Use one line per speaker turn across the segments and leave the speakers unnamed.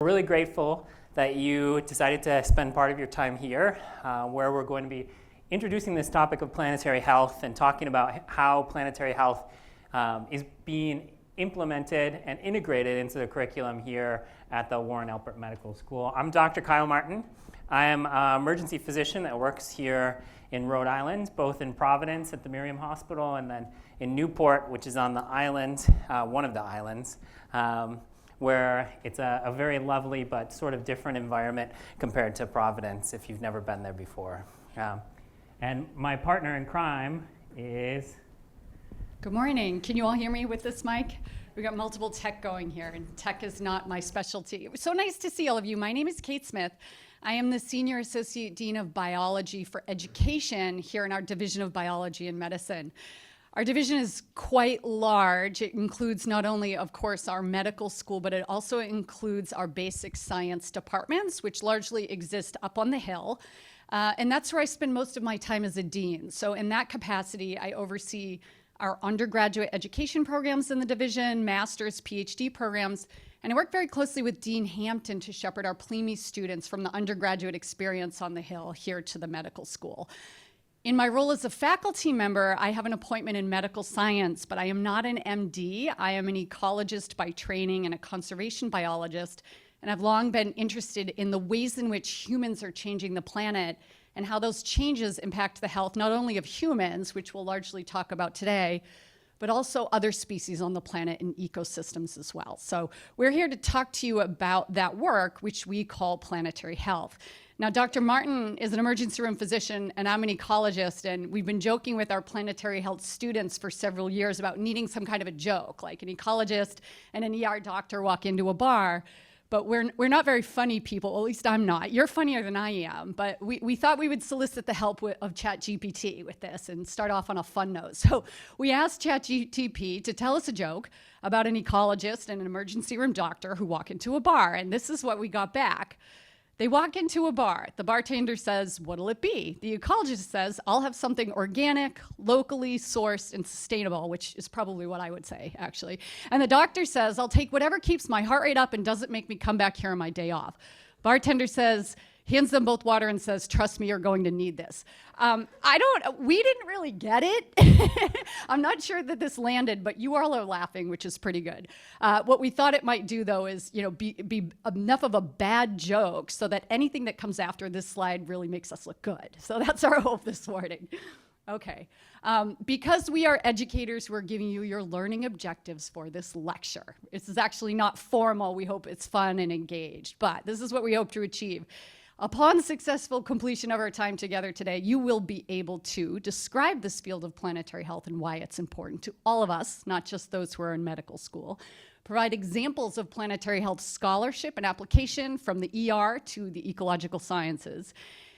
We're really grateful that you decided to spend part of your time here, where we're going to be introducing this topic of planetary health and talking about how planetary health is being implemented and integrated into the curriculum here at the Warren Alpert Medical School. I'm Dr. Kyle Martin. I am an emergency physician that works here in Rhode Island, both in Providence at the Miriam Hospital and then in Newport, which is on the island, one of the islands, where it's a very lovely but sort of different environment compared to Providence if you've never been there before. And my partner in crime is...
Good morning. Can you all hear me with this mic? We've got multiple tech going here, and tech is not my specialty. It was so nice to see all of you. My name is Kate Smith. I am the Senior Associate Dean of Biology for Education here in our Division of Biology and Medicine. Our division is quite large. It includes not only, of course, our medical school, but it also includes our basic science departments, which largely exist up on the Hill. And that's where I spend most of my time as a dean. So in that capacity, I oversee our undergraduate education programs in the division, master's, PhD programs, and I work very closely with Dean Hampton to shepherd our PLME students from the undergraduate experience on the Hill here to the medical school. In my role as a faculty member, I have an appointment in medical science, but I am not an MD. I am an ecologist by training and a conservation biologist, and I've long been interested in the ways in which humans are changing the planet and how those changes impact the health not only of humans, which we'll largely talk about today, but also other species on the planet and ecosystems as well. So we're here to talk to you about that work, which we call planetary health. Now, Dr. Martin is an emergency room physician, and I'm an ecologist, and we've been joking with our planetary health students for several years about needing some kind of a joke, like an ecologist and an ER doctor walk into a bar. But we're not very funny people, at least I'm not. You're funnier than I am, but we thought we would solicit the help of ChatGPT with this and start off on a fun note. So we asked ChatGPT to tell us a joke about an ecologist and an emergency room doctor who walk into a bar, and this is what we got back. They walk into a bar. The bartender says, "What'll it be?" The ecologist says, "I'll have something organic, locally sourced, and sustainable," which is probably what I would say, actually. And the doctor says, "I'll take whatever keeps my heart rate up and doesn't make me come back here on my day off." Bartender says, hands them both water and says, "Trust me, you're going to need this." We didn't really get it. I'm not sure that this landed, but you all are laughing, which is pretty good. What we thought it might do, though, is be enough of a bad joke so that anything that comes after this slide really makes us look good. So that's our hope this morning. Okay. Because we are educators, we're giving you your learning objectives for this lecture. This is actually not formal. We hope it's fun and engaged, but this is what we hope to achieve. Upon successful completion of our time together today, you will be able to describe this field of planetary health and why it's important to all of us, not just those who are in medical school. Provide examples of planetary health scholarship and application from the ER to the ecological sciences.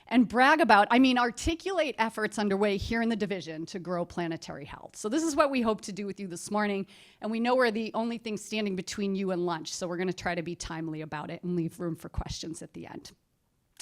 And articulate efforts underway here in the division to grow planetary health. So this is what we hope to do with you this morning. And we know we're the only thing standing between you and lunch, so we're going to try to be timely about it and leave room for questions at the end.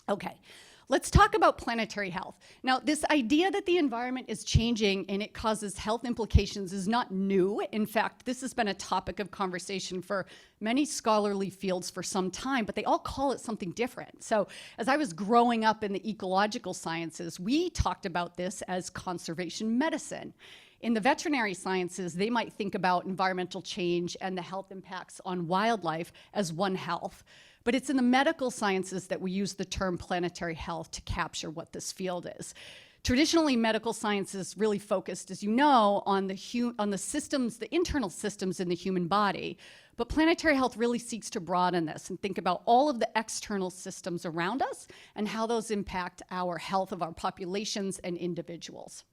Okay, let's talk about planetary health. Now, this idea that the environment is changing and it causes health implications is not new. In fact, this has been a topic of conversation for many scholarly fields for some time, but they all call it something different. So as I was growing up in the ecological sciences, we talked about this as conservation medicine. In the veterinary sciences, they might think about environmental change and the health impacts on wildlife as One Health. But it's in the medical sciences that we use the term planetary health to capture what this field is. Traditionally, medical sciences really focused, as you know, on the systems, the internal systems in the human body. But planetary health really seeks to broaden this and think about all of the external systems around us and how those impact our health of our populations and individuals.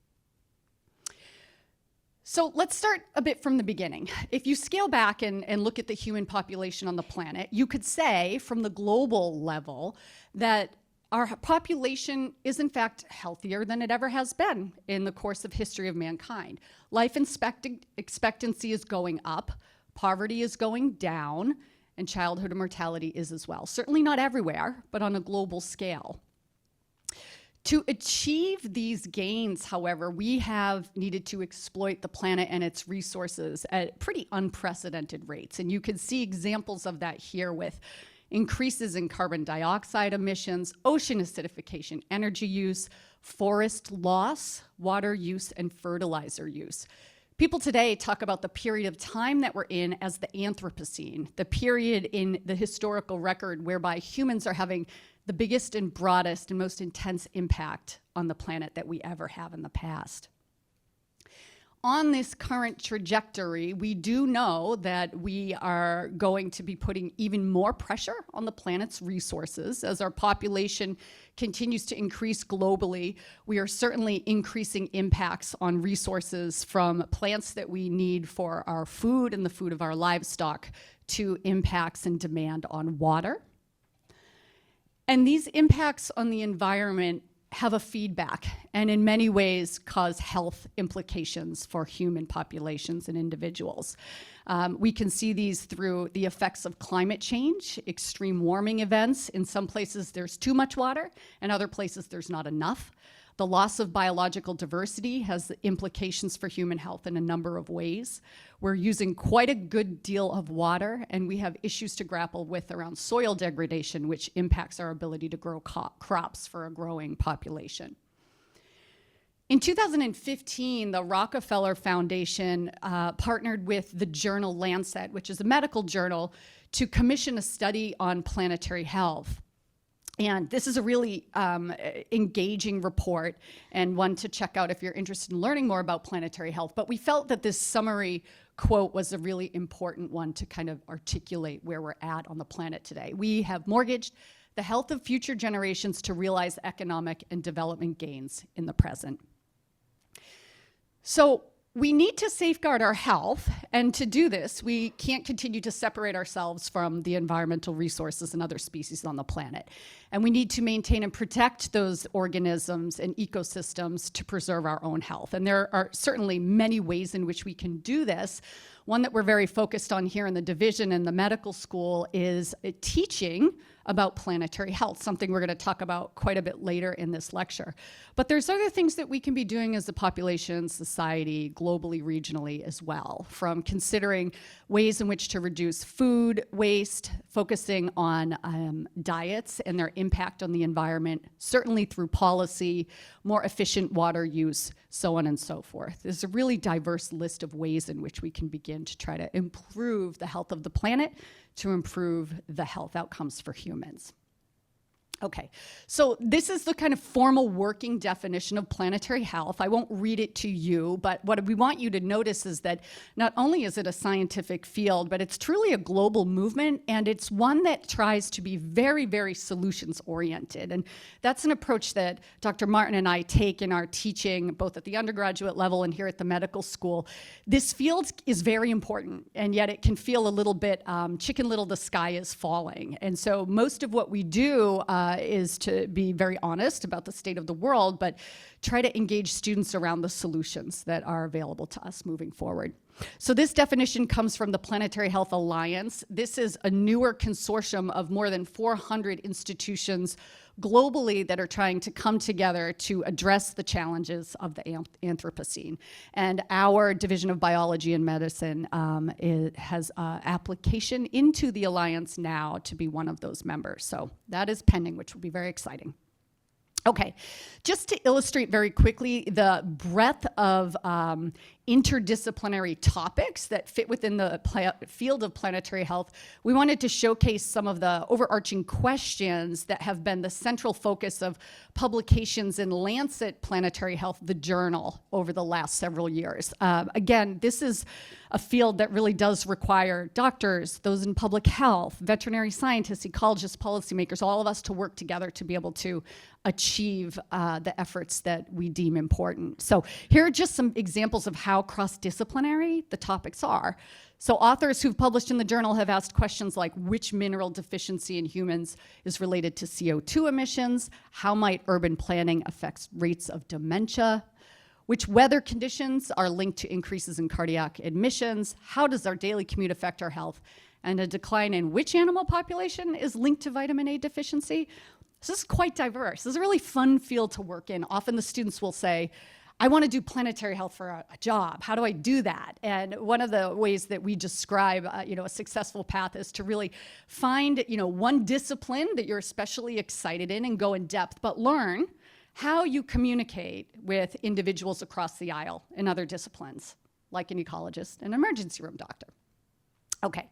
So let's start a bit from the beginning. If you scale back and look at the human population on the planet, you could say from the global level that our population is in fact healthier than it ever has been in the course of history of mankind. Life expectancy is going up, poverty is going down, and childhood mortality is as well. Certainly not everywhere, but on a global scale. To achieve these gains, however, we have needed to exploit the planet and its resources at pretty unprecedented rates. And you can see examples of that here with increases in carbon dioxide emissions, ocean acidification, energy use, forest loss, water use, and fertilizer use. People today talk about the period of time that we're in as the Anthropocene, the period in the historical record whereby humans are having the biggest and broadest and most intense impact on the planet that we ever have in the past. On this current trajectory, we do know that we are going to be putting even more pressure on the planet's resources. As our population continues to increase globally, we are certainly increasing impacts on resources from plants that we need for our food and the food of our livestock to impacts and demand on water. And these impacts on the environment have a feedback and in many ways cause health implications for human populations and individuals. We can see these through the effects of climate change, extreme warming events. In some places there's too much water, and other places there's not enough. The loss of biological diversity has implications for human health in a number of ways. We're using quite a good deal of water, and we have issues to grapple with around soil degradation, which impacts our ability to grow crops for a growing population. In 2015, the Rockefeller Foundation partnered with the journal Lancet, which is a medical journal, to commission a study on planetary health. And this is a really engaging report and one to check out if you're interested in learning more about planetary health. But we felt that this summary quote was a really important one to kind of articulate where we're at on the planet today. We have mortgaged the health of future generations to realize economic and development gains in the present. So we need to safeguard our health, and to do this, we can't continue to separate ourselves from the environmental resources and other species on the planet. And we need to maintain and protect those organisms and ecosystems to preserve our own health. And there are certainly many ways in which we can do this. One that we're very focused on here in the division and the medical school is teaching about planetary health, something we're going to talk about quite a bit later in this lecture. But there's other things that we can be doing as a population, society, globally, regionally as well, from considering ways in which to reduce food waste, focusing on diets and their impact on the environment, certainly through policy, more efficient water use, so on and so forth. There's a really diverse list of ways in which we can begin to try to improve the health of the planet, to improve the health outcomes for humans. Okay, so this is the kind of formal working definition of planetary health. I won't read it to you, but what we want you to notice is that not only is it a scientific field, but it's truly a global movement, and it's one that tries to be very, very solutions-oriented. And that's an approach that Dr. Martin and I take in our teaching, both at the undergraduate level and here at the medical school. This field is very important, and yet it can feel a little bit chicken little, the sky is falling. And so most of what we do is to be very honest about the state of the world, but try to engage students around the solutions that are available to us moving forward. So this definition comes from the Planetary Health Alliance. This is a newer consortium of more than 400 institutions globally that are trying to come together to address the challenges of the Anthropocene. And our Division of Biology and Medicine has application into the Alliance now to be one of those members. So that is pending, which will be very exciting. Okay, just to illustrate very quickly the breadth of interdisciplinary topics that fit within the field of planetary health, we wanted to showcase some of the overarching questions that have been the central focus of publications in Lancet Planetary Health, the journal, over the last several years. Again, this is a field that really does require doctors, those in public health, veterinary scientists, ecologists, policymakers, all of us to work together to be able to achieve the efforts that we deem important. So here are just some examples of how cross-disciplinary the topics are. So authors who've published in the journal have asked questions like which mineral deficiency in humans is related to CO2 emissions, how might urban planning affect rates of dementia, which weather conditions are linked to increases in cardiac admissions, how does our daily commute affect our health, and a decline in which animal population is linked to vitamin A deficiency. So this is quite diverse. This is a really fun field to work in. Often the students will say, I want to do planetary health for a job. How do I do that? And one of the ways that we describe, a successful path is to really find, one discipline that you're especially excited in and go in depth, but learn how you communicate with individuals across the aisle in other disciplines, like an ecologist and emergency room doctor. Okay,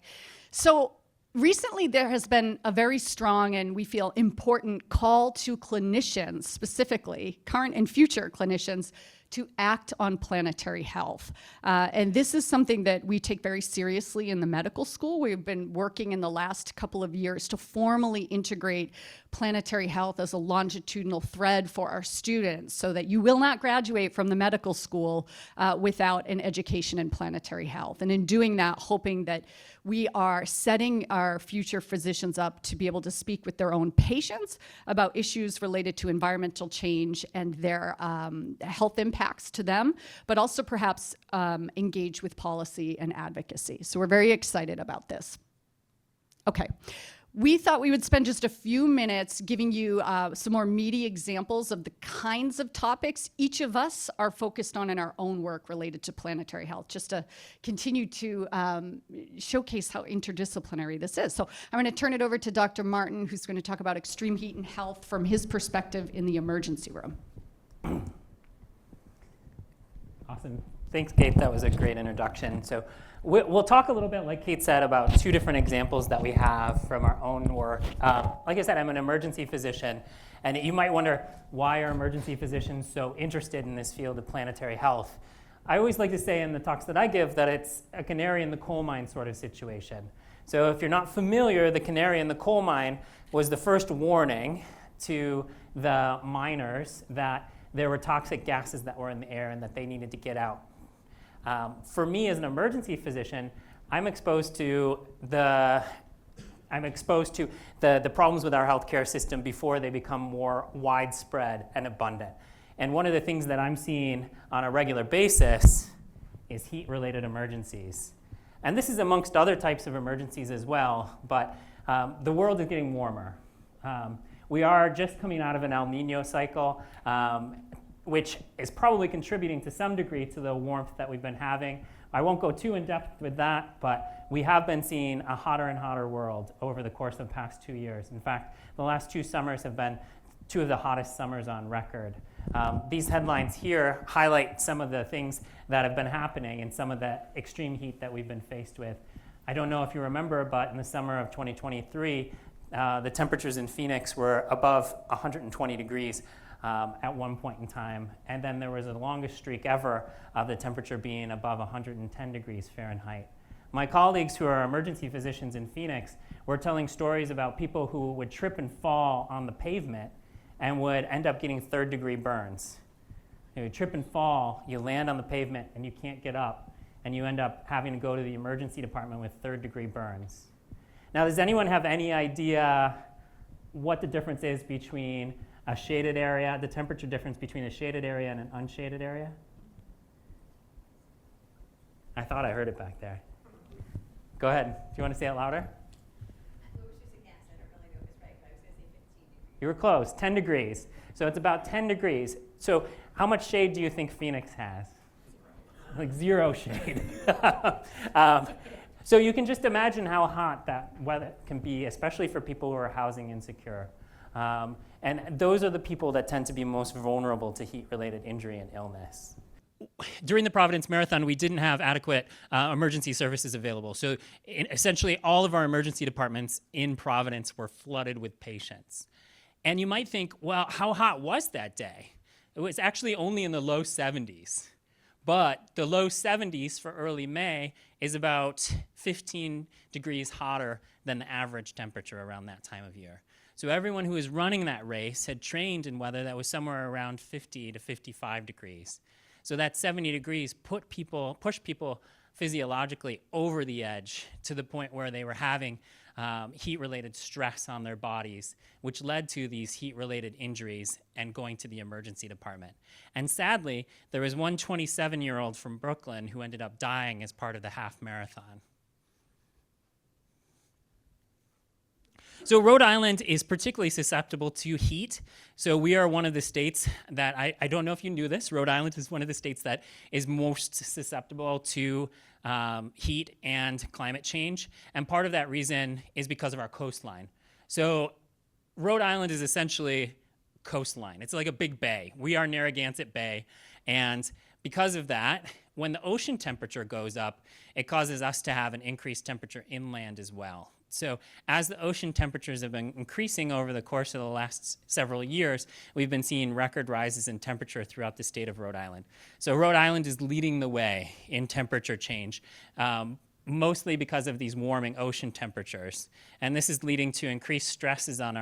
so recently there has been a very strong and we feel important call to clinicians, specifically current and future clinicians, to act on planetary health. And this is something that we take very seriously in the medical school. We've been working in the last couple of years to formally integrate planetary health as a longitudinal thread for our students so that you will not graduate from the medical school without an education in planetary health. And in doing that, hoping that we are setting our future physicians up to be able to speak with their own patients about issues related to environmental change and their health impacts to them, but also perhaps engage with policy and advocacy. So we're very excited about this. Okay. We thought we would spend just a few minutes giving you some more meaty examples of the kinds of topics each of us are focused on in our own work related to planetary health, just to continue to showcase how interdisciplinary this is. So I'm going to turn it over to Dr. Martin, who's going to talk about extreme heat and health from his perspective in the emergency room.
Awesome. Thanks, Kate. That was a great introduction. So we'll talk a little bit, like Kate said, about two different examples that we have from our own work. Like I said, I'm an emergency physician, and you might wonder, why are emergency physicians so interested in this field of planetary health? I always like to say in the talks that I give that it's a canary in the coal mine sort of situation. So if you're not familiar, the canary in the coal mine was the first warning to the miners that there were toxic gases that were in the air and that they needed to get out. For me as an emergency physician, I'm exposed to the problems with our healthcare system before they become more widespread and abundant. And one of the things that I'm seeing on a regular basis is heat-related emergencies. And this is amongst other types of emergencies as well, but the world is getting warmer. We are just coming out of an El Nino cycle, which is probably contributing to some degree to the warmth that we've been having. I won't go too in depth with that, but we have been seeing a hotter and hotter world over the course of the past 2 years. In fact, the last 2 summers have been 2 of the hottest summers on record. These headlines here highlight some of the things that have been happening and some of the extreme heat that we've been faced with. I don't know if you remember, but in the summer of 2023, the temperatures in Phoenix were above 120 degrees at one point in time. And then there was the longest streak ever of the temperature being above 110 degrees Fahrenheit. My colleagues who are emergency physicians in Phoenix were telling stories about people who would trip and fall on the pavement and would end up getting third-degree burns. You trip and fall, you land on the pavement, and you can't get up, and you end up having to go to the emergency department with third-degree burns. Now, does anyone have any idea what the difference is between a shaded area, the temperature difference between a shaded area and an unshaded area? I thought I heard it back there. Go ahead. Do you want to say it louder? You were close, 10 degrees. So it's about 10 degrees. So how much shade do you think Phoenix has? Like 0 shade. So you can just imagine how hot that weather can be, especially for people who are housing insecure. And those are the people that tend to be most vulnerable to heat-related injury and illness. During the Providence Marathon, we didn't have adequate emergency services available. So essentially, all of our emergency departments in Providence were flooded with patients. And you might think, well, how hot was that day? It was actually only in the low 70s. But the low 70s for early May is about 15 degrees hotter than the average temperature around that time of year. So everyone who was running that race had trained in weather that was somewhere around 50 to 55 degrees. So that 70 degrees pushed people physiologically over the edge to the point where they were having heat-related stress on their bodies, which led to these heat-related injuries and going to the emergency department. And sadly, there was one 27-year-old from Brooklyn who ended up dying as part of the half marathon. So Rhode Island is particularly susceptible to heat. So we are one of the states that, I don't know if you knew this, Rhode Island is one of the states that is most susceptible to heat and climate change. And part of that reason is because of our coastline. So Rhode Island is essentially coastline. It's like a big bay. We are Narragansett Bay. And because of that, when the ocean temperature goes up, it causes us to have an increased temperature inland as well. So as the ocean temperatures have been increasing over the course of the last several years, we've been seeing record rises in temperature throughout the state of Rhode Island. So Rhode Island is leading the way in temperature change, mostly because of these warming ocean temperatures. And this is leading to increased stresses on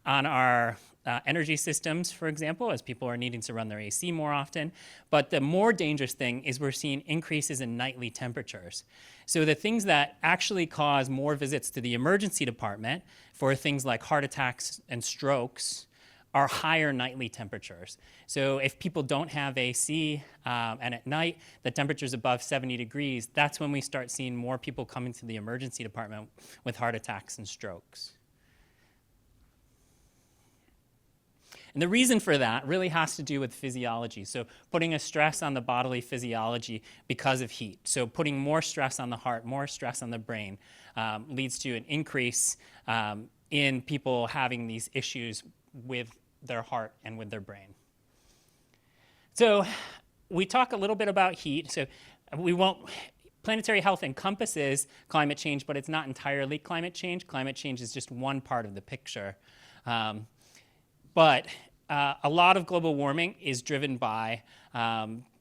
our energy systems, for example, as people are needing to run their AC more often. But the more dangerous thing is we're seeing increases in nightly temperatures. So the things that actually cause more visits to the emergency department for things like heart attacks and strokes are higher nightly temperatures. So if people don't have AC and at night the temperature's above 70 degrees, that's when we start seeing more people coming to the emergency department with heart attacks and strokes. And the reason for that really has to do with physiology. So putting a stress on the bodily physiology because of heat. So putting more stress on the heart, more stress on the brain leads to an increase in people having these issues with their heart and with their brain. So we talk a little bit about heat. So planetary health encompasses climate change, but it's not entirely climate change. Climate change is just one part of the picture. But a lot of global warming is driven by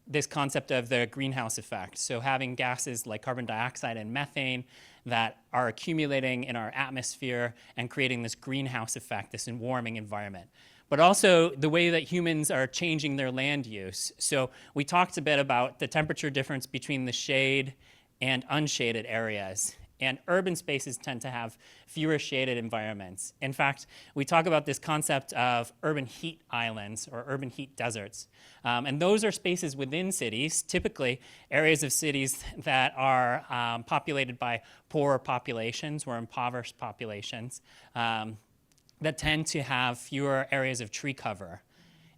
this concept of the greenhouse effect. So having gases like carbon dioxide and methane that are accumulating in our atmosphere and creating this greenhouse effect, this warming environment. But also the way that humans are changing their land use. So we talked a bit about the temperature difference between the shade and unshaded areas. And urban spaces tend to have fewer shaded environments. In fact, we talk about this concept of urban heat islands or urban heat deserts. And those are spaces within cities, typically areas of cities that are populated by poorer populations or impoverished populations that tend to have fewer areas of tree cover.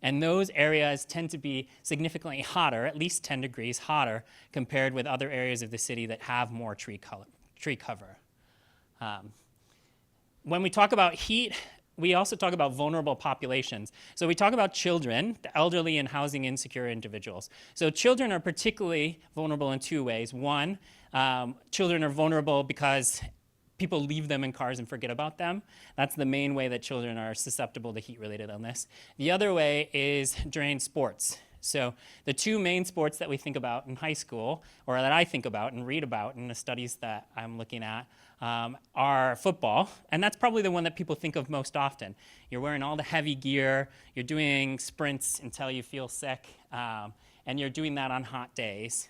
And those areas tend to be significantly hotter, at least 10 degrees hotter, compared with other areas of the city that have more tree cover. When we talk about heat, we also talk about vulnerable populations. So we talk about children, the elderly, and housing insecure individuals. So children are particularly vulnerable in two ways. One, children are vulnerable because people leave them in cars and forget about them. That's the main way that children are susceptible to heat-related illness. The other way is during sports. So the two main sports that we think about in high school, or that I think about and read about in the studies that I'm looking at, are football. And that's probably the one that people think of most often. You're wearing all the heavy gear, you're doing sprints until you feel sick, and you're doing that on hot days.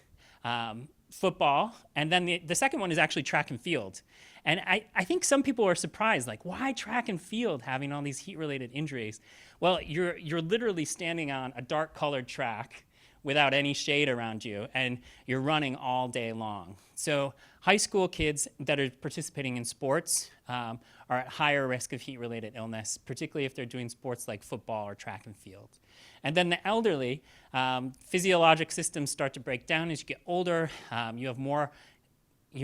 Football, and then the second one is actually track and field. And I think some people are surprised, like, why track and field having all these heat-related injuries? Well, you're literally standing on a dark-colored track without any shade around you, and you're running all day long. So high school kids that are participating in sports are at higher risk of heat-related illness, particularly if they're doing sports like football or track and field. And then the elderly, physiologic systems start to break down as you get older. You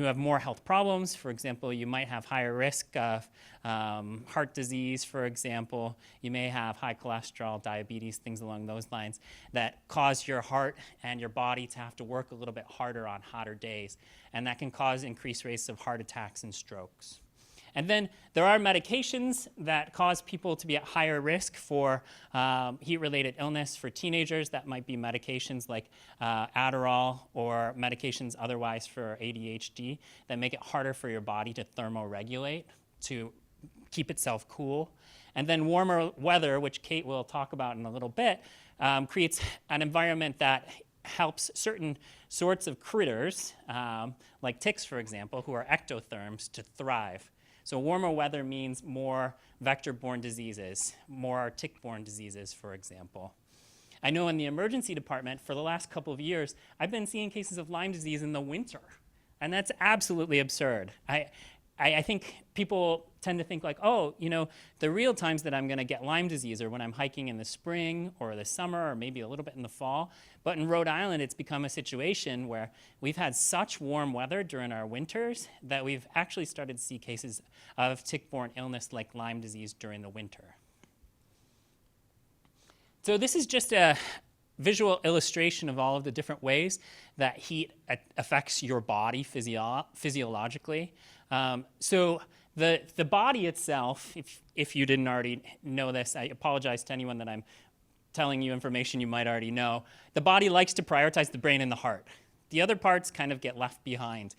have more health problems. For example, you might have higher risk of heart disease, for example. You may have high cholesterol, diabetes, things along those lines that cause your heart and your body to have to work a little bit harder on hotter days. And that can cause increased rates of heart attacks and strokes. And then there are medications that cause people to be at higher risk for heat-related illness. For teenagers, that might be medications like Adderall or medications otherwise for ADHD that make it harder for your body to thermoregulate, to keep itself cool. And then warmer weather, which Kate will talk about in a little bit, creates an environment that helps certain sorts of critters, like ticks, for example, who are ectotherms, to thrive. So warmer weather means more vector-borne diseases, more tick-borne diseases, for example. I know in the emergency department for the last couple of years, I've been seeing cases of Lyme disease in the winter, and that's absolutely absurd. I think people tend to think like, oh, the real times that I'm going to get Lyme disease are when I'm hiking in the spring or the summer or maybe a little bit in the fall. But in Rhode Island, it's become a situation where we've had such warm weather during our winters that we've actually started to see cases of tick-borne illness like Lyme disease during the winter. So this is just a visual illustration of all of the different ways that heat affects your body physiologically. So the body itself, if you didn't already know this, I apologize to anyone that I'm telling you information you might already know. The body likes to prioritize the brain and the heart. The other parts kind of get left behind.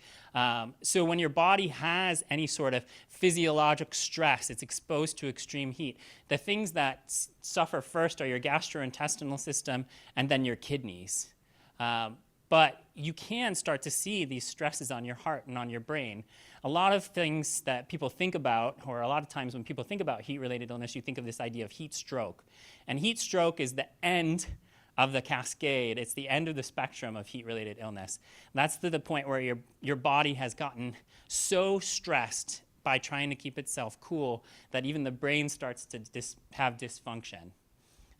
So when your body has any sort of physiologic stress, it's exposed to extreme heat, the things that suffer first are your gastrointestinal system and then your kidneys. But you can start to see these stresses on your heart and on your brain. A lot of things that people think about, or a lot of times when people think about heat-related illness, you think of this idea of heat stroke. And heat stroke is the end of the cascade. It's the end of the spectrum of heat-related illness. That's to the point where your body has gotten so stressed by trying to keep itself cool that even the brain starts to have dysfunction.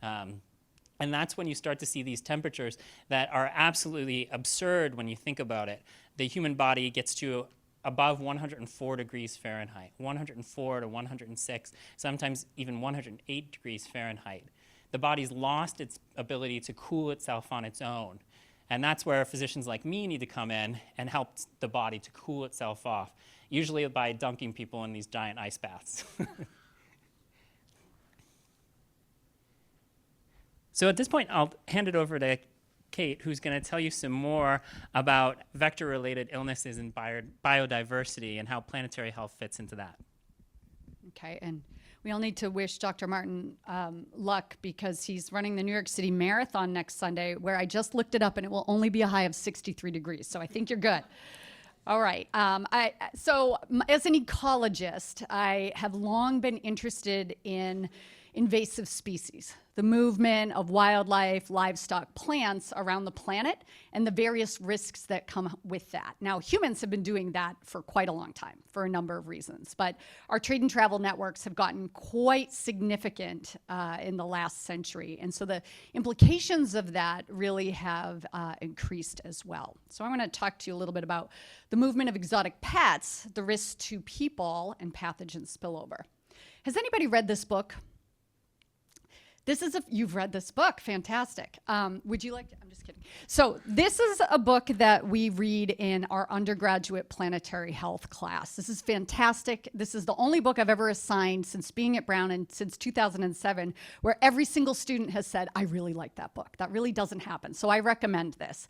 And that's when you start to see these temperatures that are absolutely absurd when you think about it. The human body gets to above 104 degrees Fahrenheit, 104 to 106, sometimes even 108 degrees Fahrenheit. The body's lost its ability to cool itself on its own. And that's where physicians like me need to come in and help the body to cool itself off, usually by dunking people in these giant ice baths. So at this point, I'll hand it over to Kate, who's going to tell you some more about vector-related illnesses and biodiversity and how planetary health fits into that.
Okay, and we all need to wish Dr. Martin luck because he's running the New York City Marathon next Sunday, where I just looked it up and it will only be a high of 63 degrees. So I think you're good. All right. So as an ecologist, I have long been interested in invasive species, the movement of wildlife, livestock, plants around the planet, and the various risks that come with that. Now, humans have been doing that for quite a long time for a number of reasons, but our trade and travel networks have gotten quite significant in the last century, and so the implications of that really have increased as well. So I want to talk to you a little bit about the movement of exotic pets, the risks to people, and pathogen spillover. Has anybody read this book? You've read this book, fantastic. Would you like to, I'm just kidding. So this is a book that we read in our undergraduate planetary health class. This is fantastic. This is the only book I've ever assigned since being at Brown and since 2007, where every single student has said, I really like that book. That really doesn't happen. So I recommend this.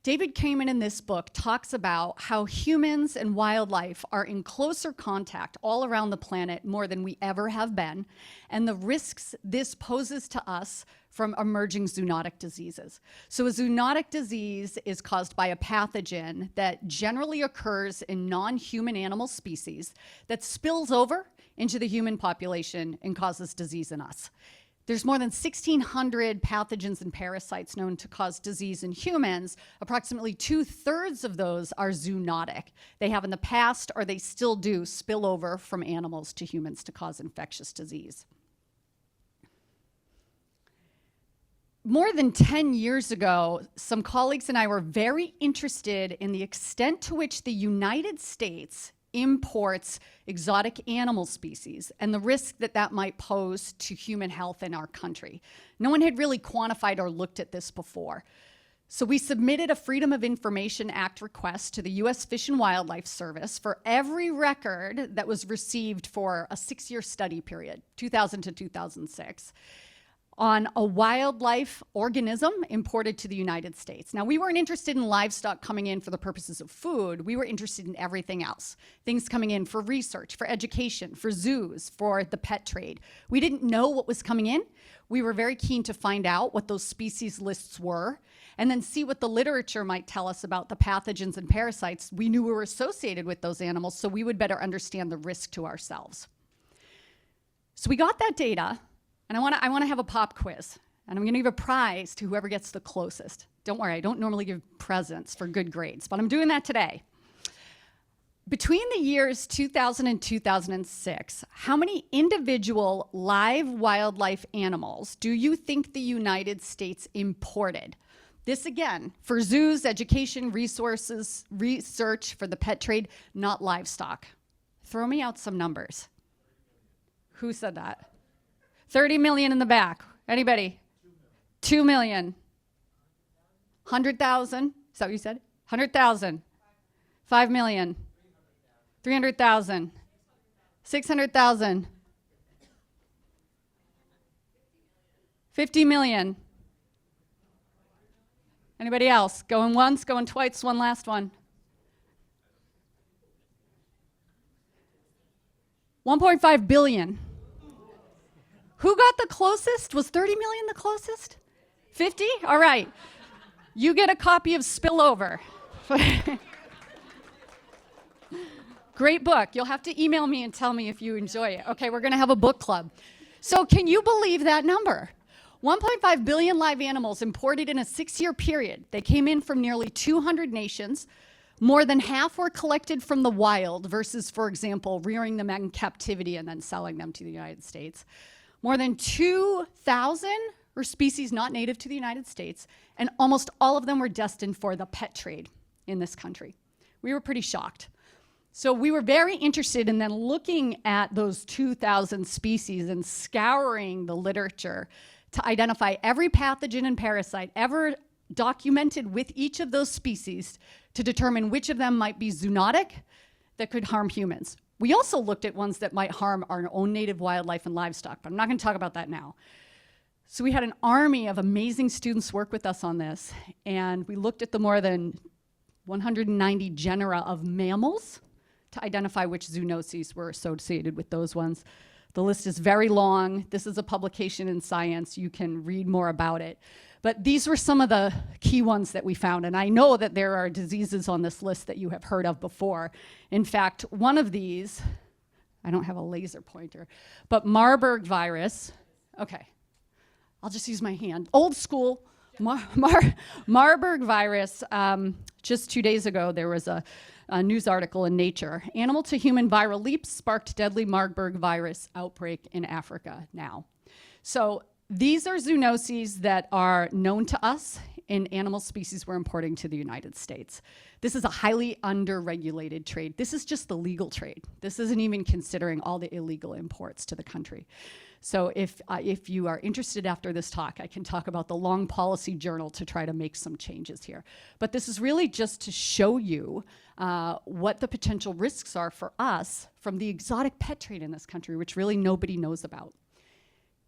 David Kamen in this book talks about how humans and wildlife are in closer contact all around the planet more than we ever have been, and the risks this poses to us from emerging zoonotic diseases. So a zoonotic disease is caused by a pathogen that generally occurs in non-human animal species that spills over into the human population and causes disease in us. There's more than 1,600 pathogens and parasites known to cause disease in humans. Approximately 2/3 of those are zoonotic. They have in the past, or they still do, spill over from animals to humans to cause infectious disease. More than 10 years ago, some colleagues and I were very interested in the extent to which the United States imports exotic animal species and the risk that that might pose to human health in our country. No one had really quantified or looked at this before. So we submitted a Freedom of Information Act request to the U.S. Fish and Wildlife Service for every record that was received for a 6-year study period, 2000 to 2006. On a wildlife organism imported to the United States. Now, we weren't interested in livestock coming in for the purposes of food. We were interested in everything else. Things coming in for research, for education, for zoos, for the pet trade. We didn't know what was coming in. We were very keen to find out what those species lists were and then see what the literature might tell us about the pathogens and parasites we knew were associated with those animals so we would better understand the risk to ourselves. So we got that data. And I want to have a pop quiz, and I'm going to give a prize to whoever gets the closest. Don't worry, I don't normally give presents for good grades, but I'm doing that today. Between the years 2000 and 2006, how many individual live wildlife animals do you think the United States imported? This again, for zoos, education, resources, research for the pet trade, not livestock. Throw me out some numbers. Who said that? 30 million in the back. Anybody? 2 million. 100,000? Is that what you said? 100,000. 5 million. 300,000. 600,000. 50 million. Anybody else? Going once, going twice, one last one. 1.5 billion. Who got the closest? Was 30 million the closest? 50? All right. You get a copy of Spillover. Great book. You'll have to email me and tell me if you enjoy it. Okay, we're going to have a book club. So can you believe that number? 1.5 billion live animals imported in a 6-year period. They came in from nearly 200 nations. More than half were collected from the wild versus, for example, rearing them in captivity and then selling them to the United States. More than 2,000 were species not native to the United States, and almost all of them were destined for the pet trade in this country. We were pretty shocked. So we were very interested in then looking at those 2,000 species and scouring the literature to identify every pathogen and parasite ever documented with each of those species to determine which of them might be zoonotic that could harm humans. We also looked at ones that might harm our own native wildlife and livestock, but I'm not going to talk about that now. So we had an army of amazing students work with us on this, and we looked at the more than 190 genera of mammals to identify which zoonoses were associated with those ones. The list is very long. This is a publication in Science. You can read more about it. But these were some of the key ones that we found. And I know that there are diseases on this list that you have heard of before. In fact, one of these, I don't have a laser pointer, but Marburg virus. Okay, I'll just use my hand. Old school. Marburg virus. Just 2 days ago, there was a news article in Nature. Animal to human viral leaps sparked deadly Marburg virus outbreak in Africa now. So these are zoonoses that are known to us in animal species we're importing to the United States. This is a highly under-regulated trade. This is just the legal trade. This isn't even considering all the illegal imports to the country. So if you are interested after this talk, I can talk about the long policy journal to try to make some changes here. But this is really just to show you what the potential risks are for us from the exotic pet trade in this country, which really nobody knows about.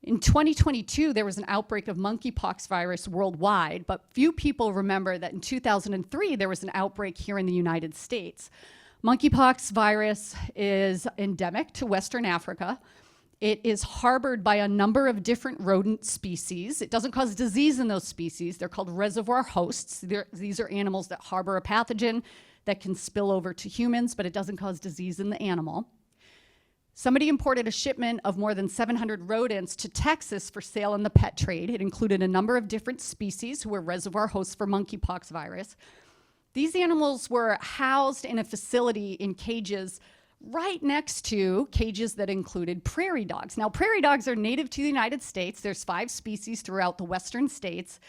In 2022, there was an outbreak of monkeypox virus worldwide, but few people remember that in 2003, there was an outbreak here in the United States. Monkeypox virus is endemic to Western Africa. It is harbored by a number of different rodent species. It doesn't cause disease in those species. They're called reservoir hosts. These are animals that harbor a pathogen that can spill over to humans, but it doesn't cause disease in the animal. Somebody imported a shipment of more than 700 rodents to Texas for sale in the pet trade. It included a number of different species who were reservoir hosts for monkeypox virus. These animals were housed in a facility in cages right next to cages that included prairie dogs. Now, prairie dogs are native to the United States. There's 5 species throughout the western states.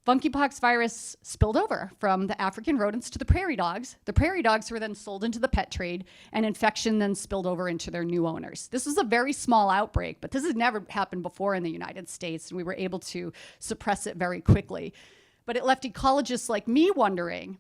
Monkeypox virus spilled over from the African rodents to the prairie dogs. The prairie dogs were then sold into the pet trade, and infection then spilled over into their new owners. This was a very small outbreak, but this has never happened before in the United States, and we were able to suppress it very quickly. But it left ecologists like me wondering,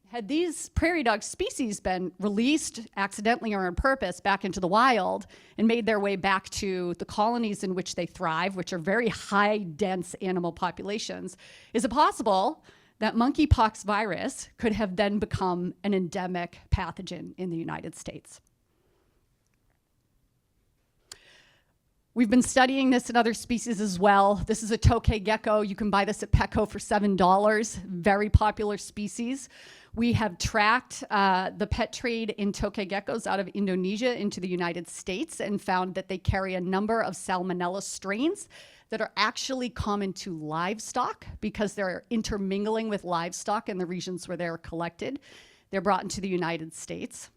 had these prairie dog species been released accidentally or on purpose back into the wild and made their way back to the colonies in which they thrive, which are very high, dense animal populations, is it possible that monkeypox virus could have then become an endemic pathogen in the United States? We've been studying this in other species as well. This is a tokay gecko. You can buy this at Petco for $7. Very popular species. We have tracked the pet trade in tokay geckos out of Indonesia into the United States and found that they carry a number of Salmonella strains that are actually common to livestock because they're intermingling with livestock in the regions where they're collected. They're brought into the United States.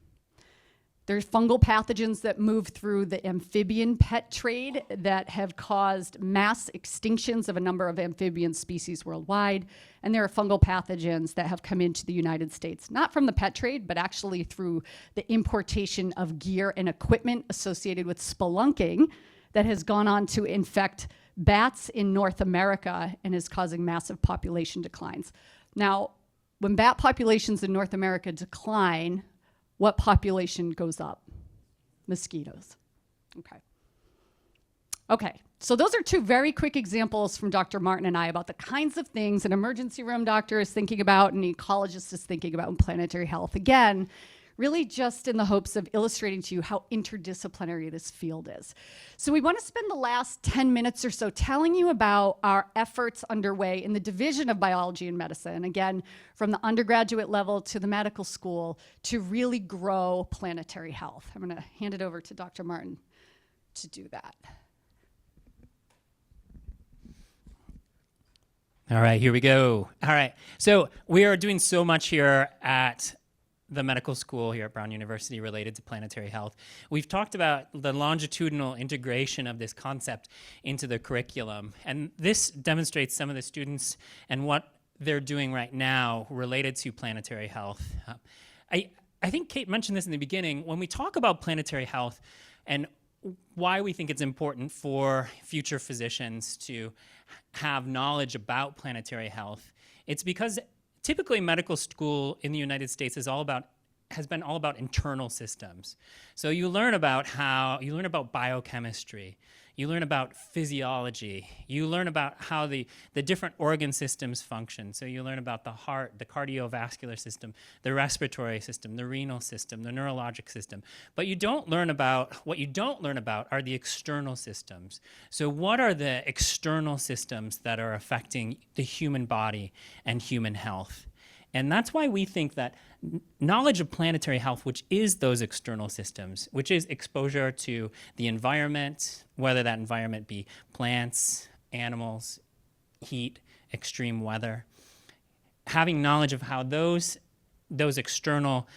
There's fungal pathogens that move through the amphibian pet trade that have caused mass extinctions of a number of amphibian species worldwide. And there are fungal pathogens that have come into the United States, not from the pet trade, but actually through the importation of gear and equipment associated with spelunking that has gone on to infect bats in North America and is causing massive population declines. Now, when bat populations in North America decline, what population goes up? Mosquitoes. Okay, so those are two very quick examples from Dr. Martin and I about the kinds of things an emergency room doctor is thinking about and an ecologist is thinking about in planetary health. Again, really just in the hopes of illustrating to you how interdisciplinary this field is. So we want to spend the last 10 minutes or so telling you about our efforts underway in the Division of Biology and Medicine, again, from the undergraduate level to the medical school, to really grow planetary health. I'm going to hand it over to Dr. Martin to do that.
All right, here we go. All right, so we are doing so much here at the medical school here at Brown University related to planetary health. We've talked about the longitudinal integration of this concept into the curriculum, and this demonstrates some of the students and what they're doing right now related to planetary health. I think Kate mentioned this in the beginning. When we talk about planetary health and why we think it's important for future physicians to have knowledge about planetary health, it's because typically medical school in the United States has been all about internal systems. So you learn about biochemistry, you learn about physiology, you learn about how the different organ systems function. So you learn about the heart, the cardiovascular system, the respiratory system, the renal system, the neurologic system. But what you don't learn about are the external systems. So what are the external systems that are affecting the human body and human health? And that's why we think that knowledge of planetary health, which is those external systems, which is exposure to the environment, whether that environment be plants, animals, heat, extreme weather, having knowledge of how those external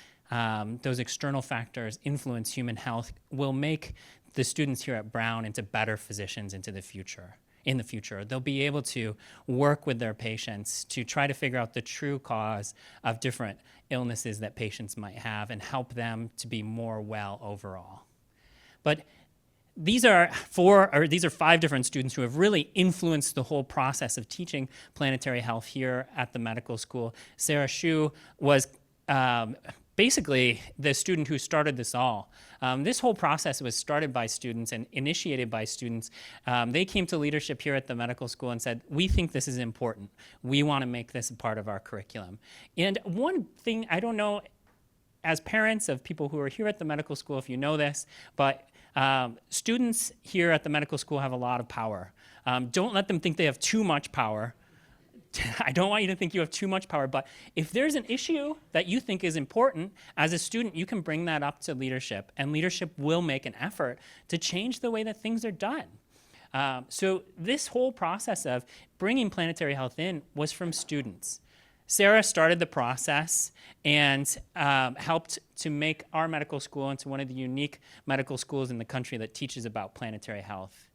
factors influence human health will make the students here at Brown into better physicians in the future. They'll be able to work with their patients to try to figure out the true cause of different illnesses that patients might have and help them to be more well overall. But these are 5 different students who have really influenced the whole process of teaching planetary health here at the medical school. Sarah Shu was basically the student who started this all. This whole process was started by students and initiated by students. They came to leadership here at the medical school and said, we think this is important. We want to make this a part of our curriculum. And one thing, I don't know, as parents of people who are here at the medical school, if you know this, but students here at the medical school have a lot of power. Don't let them think they have too much power. I don't want you to think you have too much power, but if there's an issue that you think is important, as a student, you can bring that up to leadership, and leadership will make an effort to change the way that things are done. So this whole process of bringing planetary health in was from students. Sarah started the process and helped to make our medical school into one of the unique medical schools in the country that teaches about planetary health.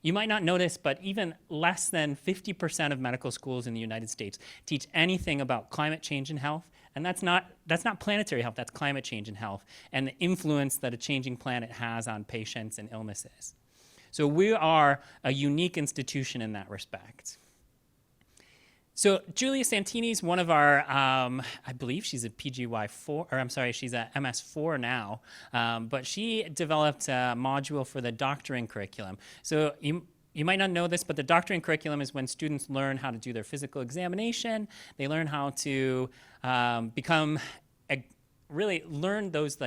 You might not know this, but even less than 50% of medical schools in the United States teach anything about climate change and health, and that's not planetary health, that's climate change and health, and the influence that a changing planet has on patients and illnesses. So we are a unique institution in that respect. So Julia Santini's one of our, I believe she's a PGY4, or I'm sorry, she's a MS4 now, but she developed a module for the doctoring curriculum. So you might not know this, but the doctoring curriculum is when students learn how to do their physical examination. They learn how to really learn those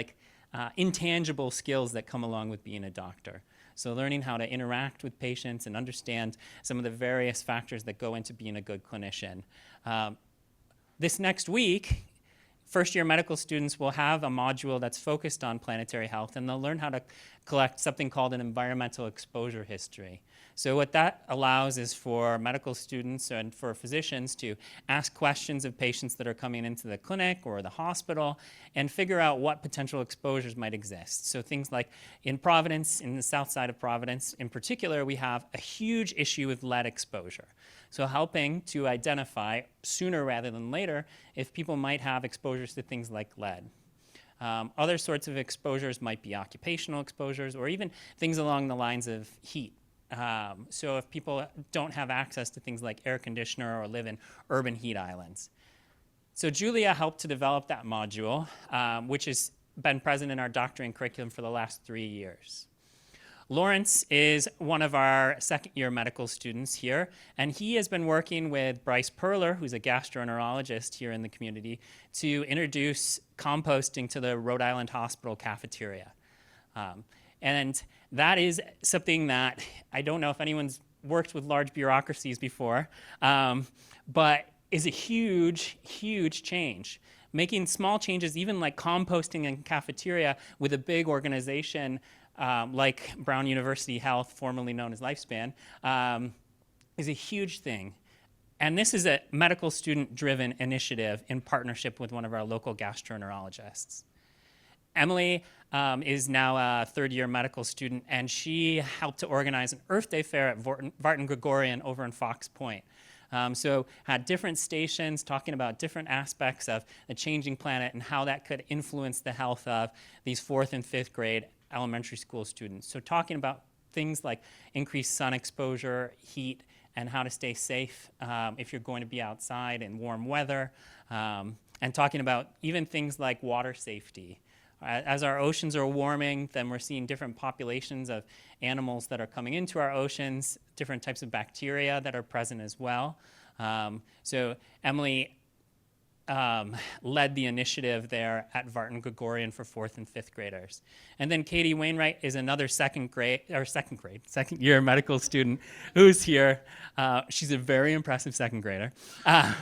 intangible skills that come along with being a doctor. So learning how to interact with patients and understand some of the various factors that go into being a good clinician. This next week, first-year medical students will have a module that's focused on planetary health, and they'll learn how to collect something called an environmental exposure history. So what that allows is for medical students and for physicians to ask questions of patients that are coming into the clinic or the hospital and figure out what potential exposures might exist. So things like in Providence, in the south side of Providence in particular, we have a huge issue with lead exposure. So helping to identify sooner rather than later if people might have exposures to things like lead. Other sorts of exposures might be occupational exposures or even things along the lines of heat. So if people don't have access to things like air conditioner or live in urban heat islands. So Julia helped to develop that module, which has been present in our doctoring curriculum for the last 3 years. Lawrence is one of our second-year medical students here, and he has been working with Bryce Perler, who's a gastroenterologist here in the community, to introduce composting to the Rhode Island Hospital cafeteria. And that is something that I don't know if anyone's worked with large bureaucracies before, but is a huge, huge change. Making small changes, even like composting in cafeteria with a big organization like Brown University Health, formerly known as Lifespan, is a huge thing. And this is a medical student-driven initiative in partnership with one of our local gastroenterologists. Emily is now a third-year medical student, and she helped to organize an Earth Day fair at Vartan Gregorian over in Fox Point. So had different stations talking about different aspects of the changing planet and how that could influence the health of these 4th and 5th grade elementary school students. So talking about things like increased sun exposure, heat, and how to stay safe if you're going to be outside in warm weather, and talking about even things like water safety. As our oceans are warming, then we're seeing different populations of animals that are coming into our oceans, different types of bacteria that are present as well. So Emily led the initiative there at Vartan Gregorian for 4th and 5th graders. And then Katie Wainwright is another second year medical student who's here. She's a very impressive second grader, but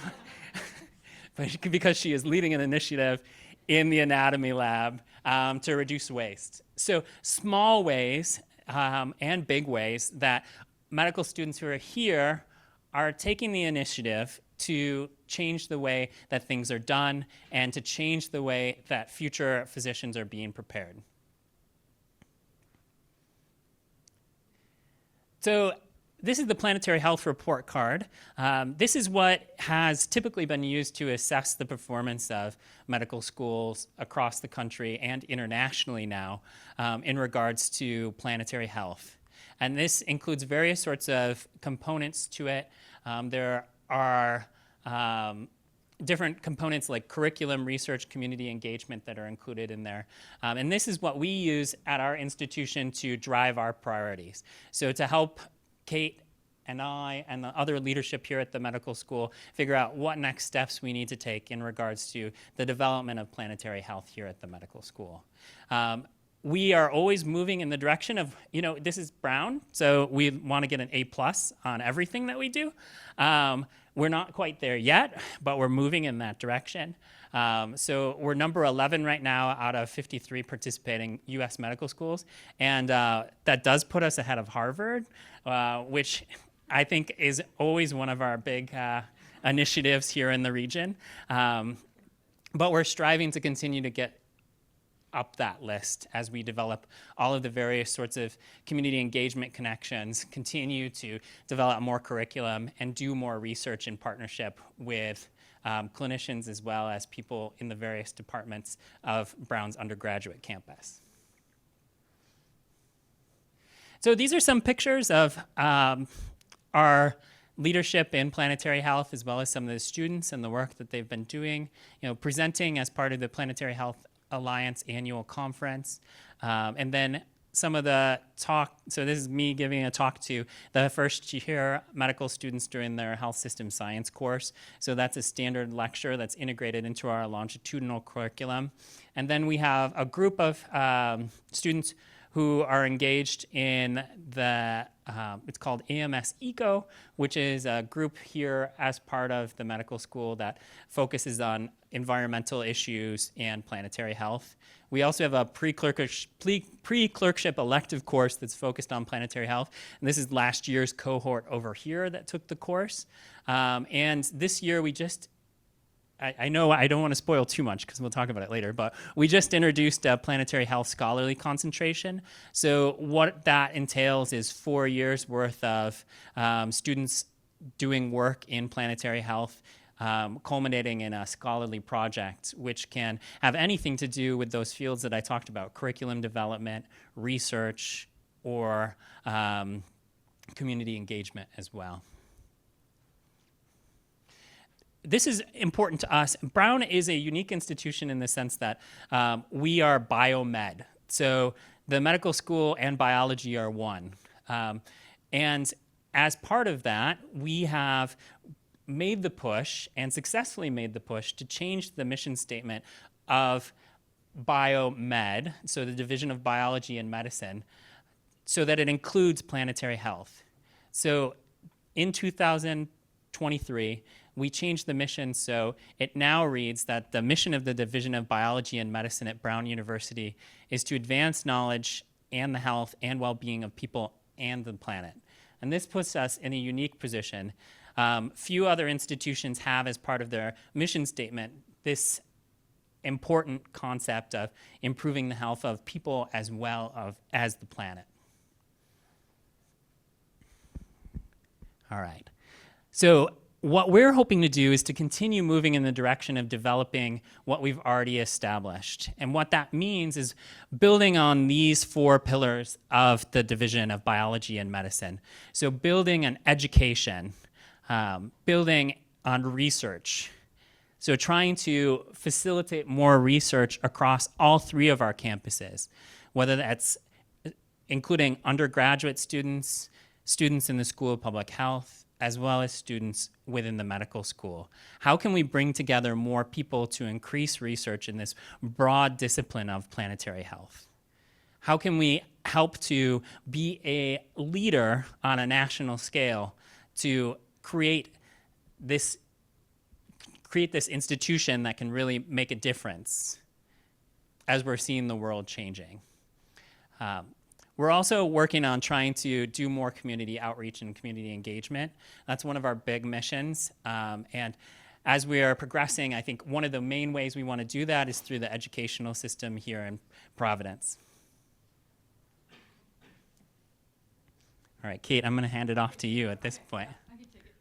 because she is leading an initiative in the anatomy lab to reduce waste. So small ways and big ways that medical students who are here are taking the initiative to change the way that things are done and to change the way that future physicians are being prepared. So this is the Planetary Health Report Card. This is what has typically been used to assess the performance of medical schools across the country and internationally now in regards to planetary health. And this includes various sorts of components to it. There are different components like curriculum, research, community engagement that are included in there. And this is what we use at our institution to drive our priorities. So to help Kate and I and the other leadership here at the medical school figure out what next steps we need to take in regards to the development of planetary health here at the medical school. We are always moving in the direction of, this is Brown, so we want to get an A+ on everything that we do. We're not quite there yet, but we're moving in that direction. So we're number 11 right now out of 53 participating U.S. medical schools, and that does put us ahead of Harvard, which I think is always one of our big initiatives here in the region. But we're striving to continue to get up that list as we develop all of the various sorts of community engagement connections, continue to develop more curriculum, and do more research in partnership with clinicians as well as people in the various departments of Brown's undergraduate campus. So these are some pictures of our leadership in planetary health, as well as some of the students and the work that they've been doing, presenting as part of the Planetary Health Alliance annual conference. And then some of the talk, so this is me giving a talk to the first year medical students during their health system science course. So that's a standard lecture that's integrated into our longitudinal curriculum. And then we have a group of students who are engaged in the, it's called AMS Eco, which is a group here as part of the medical school that focuses on environmental issues and planetary health. We also have a pre-clerkship elective course that's focused on planetary health. And this is last year's cohort over here that took the course. And this year we just, I know I don't want to spoil too much because we'll talk about it later, but we just introduced a planetary health scholarly concentration. So what that entails is 4 years worth of students doing work in planetary health, culminating in a scholarly project, which can have anything to do with those fields that I talked about: curriculum development, research, or community engagement as well. This is important to us. Brown is a unique institution in the sense that we are biomed. So the medical school and biology are one. And as part of that, we have made the push, and successfully made the push, to change the mission statement of biomed, so the Division of Biology and Medicine, so that it includes planetary health. So in 2023, we changed the mission so it now reads that the mission of the Division of Biology and Medicine at Brown University is to advance knowledge and the health and well-being of people and the planet. And this puts us in a unique position. Few other institutions have, as part of their mission statement, this important concept of improving the health of people as well as the planet. All right. So what we're hoping to do is to continue moving in the direction of developing what we've already established. And what that means is building on these 4 pillars of the Division of Biology and Medicine. So building on education, building on research. So trying to facilitate more research across all 3 of our campuses, whether that's including undergraduate students, students in the School of Public Health, as well as students within the medical school. How can we bring together more people to increase research in this broad discipline of planetary health? How can we help to be a leader on a national scale to create this institution that can really make a difference as we're seeing the world changing? We're also working on trying to do more community outreach and community engagement. That's one of our big missions. And as we are progressing, I think one of the main ways we want to do that is through the educational system here in Providence. All right, Kate, I'm going to hand it off to you at this point.
I can take it.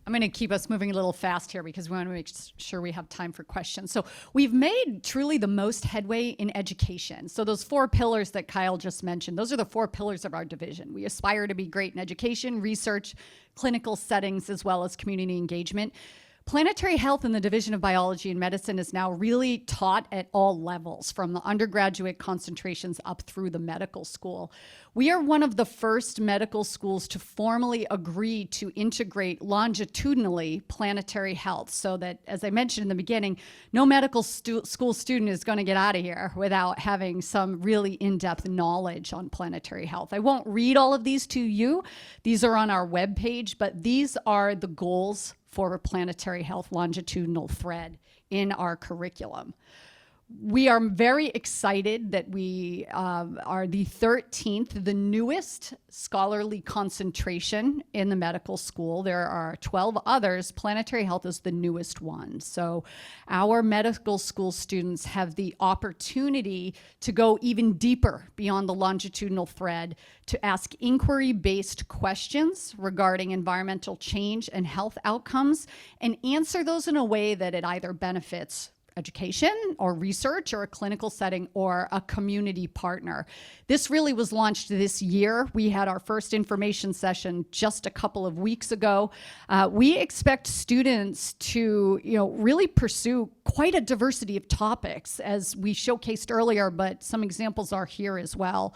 I'm going to keep us moving a little fast here because we want to make sure we have time for questions. So we've made truly the most headway in education. So those 4 pillars that Kyle just mentioned, those are the 4 pillars of our division. We aspire to be great in education, research, clinical settings, as well as community engagement. Planetary health in the Division of Biology and Medicine is now really taught at all levels, from the undergraduate concentrations up through the medical school. We are one of the first medical schools to formally agree to integrate longitudinally planetary health, so that, as I mentioned in the beginning, no medical school student is going to get out of here without having some really in-depth knowledge on planetary health. I won't read all of these to you. These are on our webpage, but these are the goals for planetary health longitudinal thread in our curriculum. We are very excited that we are the 13th, the newest scholarly concentration in the medical school. There are 12 others. Planetary health is the newest one. So our medical school students have the opportunity to go even deeper beyond the longitudinal thread, to ask inquiry-based questions regarding environmental change and health outcomes, and answer those in a way that it either benefits education or research or a clinical setting or a community partner. This really was launched this year. We had our first information session just a couple of weeks ago. We expect students to, really pursue quite a diversity of topics, as we showcased earlier, but some examples are here as well.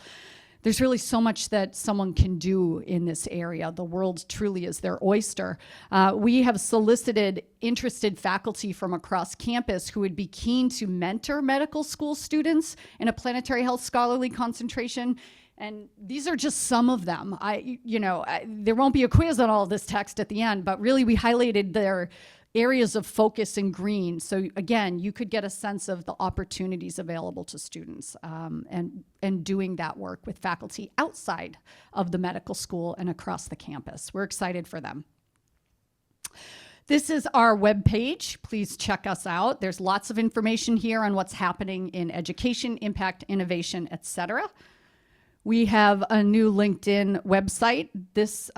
There's really so much that someone can do in this area. The world truly is their oyster. We have solicited interested faculty from across campus who would be keen to mentor medical school students in a planetary health scholarly concentration. And these are just some of them. There won't be a quiz on all of this text at the end, but really we highlighted their areas of focus in green. So again, you could get a sense of the opportunities available to students and doing that work with faculty outside of the medical school and across the campus. We're excited for them. This is our webpage. Please check us out. There's lots of information here on what's happening in education, impact, innovation, etc. We have a new LinkedIn website. This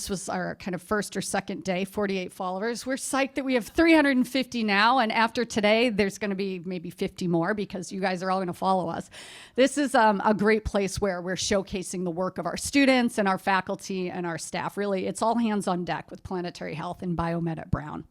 was our kind of first or second day, 48 followers. We're psyched that we have 350 now, and after today, there's going to be maybe 50 more because you guys are all going to follow us. This is a great place where we're showcasing the work of our students and our faculty and our staff. Really, it's all hands on deck with Planetary Health and Biomed at Brown.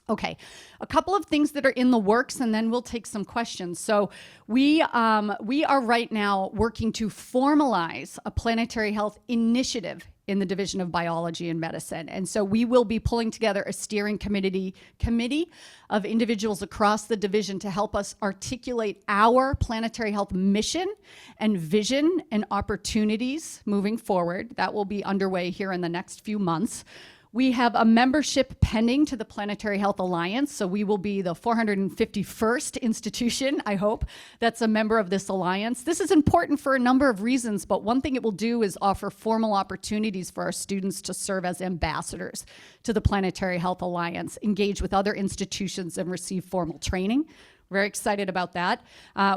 Okay, a couple of things that are in the works, and then we'll take some questions. So we are right now working to formalize a planetary health initiative in the Division of Biology and Medicine. And so we will be pulling together a steering committee of individuals across the division to help us articulate our planetary health mission and vision and opportunities moving forward. That will be underway here in the next few months. We have a membership pending to the Planetary Health Alliance, so we will be the 451st institution, I hope, that's a member of this alliance. This is important for a number of reasons, but one thing it will do is offer formal opportunities for our students to serve as ambassadors to the Planetary Health Alliance, engage with other institutions, and receive formal training. Very excited about that.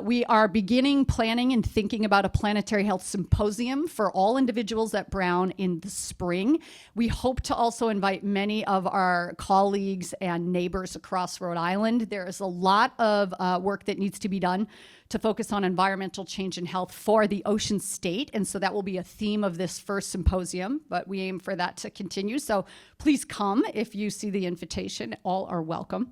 We are beginning planning and thinking about a planetary health symposium for all individuals at Brown in the spring. We hope to also invite many of our colleagues and neighbors across Rhode Island. There is a lot of work that needs to be done to focus on environmental change and health for the Ocean State, and so that will be a theme of this first symposium, but we aim for that to continue. So please come if you see the invitation. All are welcome.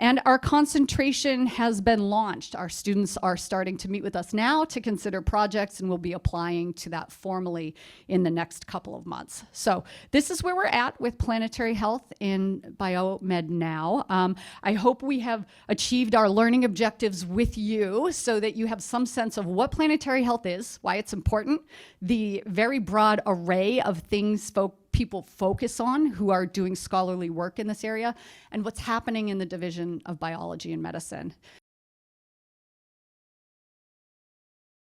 And our concentration has been launched. Our students are starting to meet with us now to consider projects, and we'll be applying to that formally in the next couple of months. So this is where we're at with planetary health in Biomed now. I hope we have achieved our learning objectives with you so that you have some sense of what planetary health is, why it's important, the very broad array of things people focus on who are doing scholarly work in this area, and what's happening in the Division of Biology and Medicine.